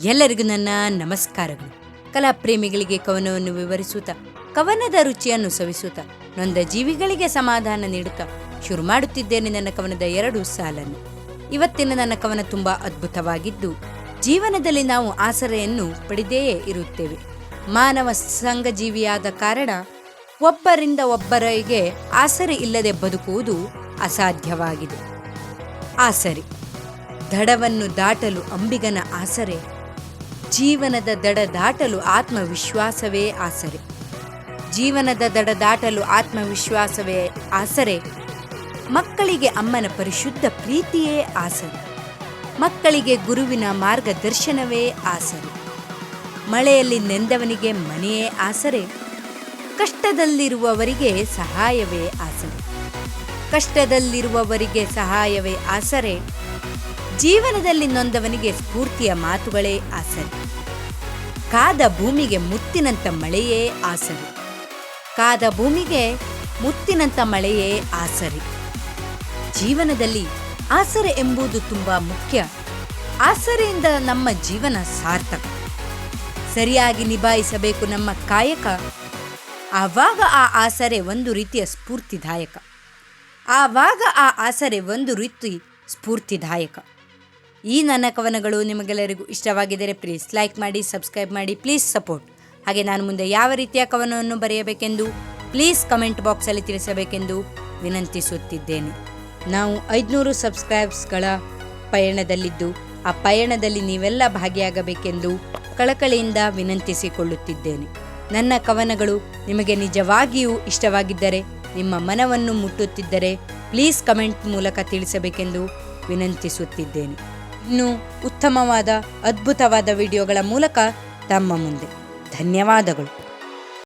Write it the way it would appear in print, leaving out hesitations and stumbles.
ಎಲ್ಲರಿಗೂ ನನ್ನ ನಮಸ್ಕಾರಗಳು. ಕಲಾ ಪ್ರೇಮಿಗಳಿಗೆ ಕವನವನ್ನು ವಿವರಿಸುತ್ತಾ, ಕವನದ ರುಚಿಯನ್ನು ಸವಿಸುತ್ತಾ, ನೊಂದ ಜೀವಿಗಳಿಗೆ ಸಮಾಧಾನ ನೀಡುತ್ತಾ ಶುರು ಮಾಡುತ್ತಿದ್ದೇನೆ ನನ್ನ ಕವನದ 2 ಸಾಲನ್ನು. ಇವತ್ತಿನ ನನ್ನ ಕವನ ತುಂಬಾ ಅದ್ಭುತವಾಗಿದ್ದು, ಜೀವನದಲ್ಲಿ ನಾವು ಆಸರೆಯನ್ನು ಪಡೆದೇ ಇರುತ್ತೇವೆ. ಮಾನವ ಸಂಘಜೀವಿಯಾದ ಕಾರಣ ಒಬ್ಬರಿಂದ ಒಬ್ಬರಿಗೆ ಆಸರೆ ಇಲ್ಲದೆ ಬದುಕುವುದು ಅಸಾಧ್ಯವಾಗಿದೆ. ಆಸರೆ ದಡವನ್ನು ದಾಟಲು ಅಂಬಿಗನ ಆಸರೆ, ಜೀವನದ ದಡ ದಾಟಲು ಆತ್ಮವಿಶ್ವಾಸವೇ ಆಸರೆ. ಜೀವನದ ದಡ ದಾಟಲು ಆತ್ಮವಿಶ್ವಾಸವೇ ಆಸರೆ. ಮಕ್ಕಳಿಗೆ ಅಮ್ಮನ ಪರಿಶುದ್ಧ ಪ್ರೀತಿಯೇ ಆಸರೆ. ಮಕ್ಕಳಿಗೆ ಗುರುವಿನ ಮಾರ್ಗದರ್ಶನವೇ ಆಸರೆ. ಮಳೆಯಲ್ಲಿ ನೆಂದವನಿಗೆ ಮನೆಯೇ ಆಸರೆ. ಕಷ್ಟದಲ್ಲಿರುವವರಿಗೆ ಸಹಾಯವೇ ಆಸರೆ. ಕಷ್ಟದಲ್ಲಿರುವವರಿಗೆ ಸಹಾಯವೇ ಆಸರೆ. ಜೀವನದಲ್ಲಿ ನೊಂದವನಿಗೆ ಸ್ಫೂರ್ತಿಯ ಮಾತುಗಳೇ ಆಸರೆ. ಕಾದ ಭೂಮಿಗೆ ಮುತ್ತಿನಂಥ ಮಳೆಯೇ ಆಸರೆ. ಕಾದ ಭೂಮಿಗೆ ಮುತ್ತಿನಂಥ ಮಳೆಯೇ ಆಸರೆ. ಜೀವನದಲ್ಲಿ ಆಸರೆ ಎಂಬುದು ತುಂಬಾ ಮುಖ್ಯ. ಆಸರೆಯಿಂದ ನಮ್ಮ ಜೀವನ ಸಾರ್ಥಕ. ಸರಿಯಾಗಿ ನಿಭಾಯಿಸಬೇಕು ನಮ್ಮ ಕಾಯಕ. ಆವಾಗ ಆ ಆಸರೆ ಒಂದು ರೀತಿಯ ಸ್ಫೂರ್ತಿದಾಯಕ. ಈ ನನ್ನ ಕವನಗಳು ನಿಮಗೆಲ್ಲರಿಗೂ ಇಷ್ಟವಾಗಿದ್ದರೆ ಪ್ಲೀಸ್ ಲೈಕ್ ಮಾಡಿ, ಸಬ್ಸ್ಕ್ರೈಬ್ ಮಾಡಿ, ಪ್ಲೀಸ್ ಸಪೋರ್ಟ್. ಹಾಗೆ ನಾನು ಮುಂದೆ ಯಾವ ರೀತಿಯ ಕವನವನ್ನು ಬರೆಯಬೇಕೆಂದು ಪ್ಲೀಸ್ ಕಮೆಂಟ್ ಬಾಕ್ಸಲ್ಲಿ ತಿಳಿಸಬೇಕೆಂದು ವಿನಂತಿಸುತ್ತಿದ್ದೇನೆ. ನಾವು 500 ಸಬ್ಸ್ಕ್ರೈಬ್ಸ್ಗಳ ಪಯಣದಲ್ಲಿದ್ದು, ಆ ಪಯಣದಲ್ಲಿ ನೀವೆಲ್ಲ ಭಾಗಿಯಾಗಬೇಕೆಂದು ಕಳಕಳಿಯಿಂದ ವಿನಂತಿಸಿಕೊಳ್ಳುತ್ತಿದ್ದೇನೆ. ನನ್ನ ಕವನಗಳು ನಿಮಗೆ ನಿಜವಾಗಿಯೂ ಇಷ್ಟವಾಗಿದ್ದರೆ, ನಿಮ್ಮ ಮನವನ್ನು ಮುಟ್ಟುತ್ತಿದ್ದರೆ ಪ್ಲೀಸ್ ಕಮೆಂಟ್ ಮೂಲಕ ತಿಳಿಸಬೇಕೆಂದು ವಿನಂತಿಸುತ್ತಿದ್ದೇನೆ. ಇನ್ನು ಉತ್ತಮವಾದ ಅದ್ಭುತವಾದ ವಿಡಿಯೋಗಳ ಮೂಲಕ ತಮ್ಮ ಮುಂದೆ. ಧನ್ಯವಾದಗಳು.